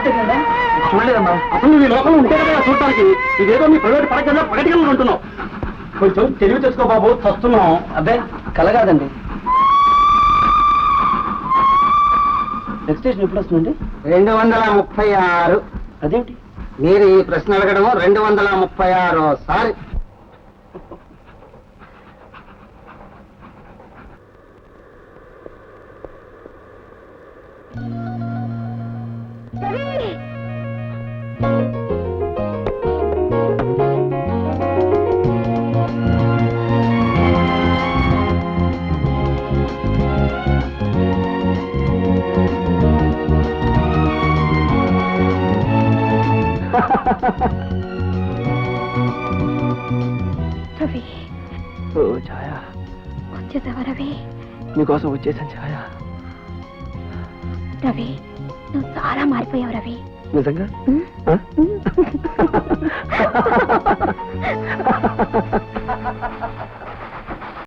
చూడలేదమ్మా. అసలు నువ్వు ఈ లోకంలో ఉంటే కదా చూడటానికి. ఇదేదో మీ ప్రైవేట్ పడకల్లో పగటికల్లో ఉంటున్నావు. కొంచెం తెలివి తెచ్చుకో బాబు, చస్తున్నాం. అబ్బే కలగాదండి. నెక్స్ట్ స్టేషన్ ఎప్పుడు వస్తుందండి? 236. అదేంటి మీరు ఈ ప్రశ్న అడగడము 236సారి. రవి, ఓ ఛాయా, వచ్చేసావా రవి? నీకోసం వచ్చేసాను ఛాయా. రవి, నువ్వు చాలా మారిపోయావు రవి. నిజంగా?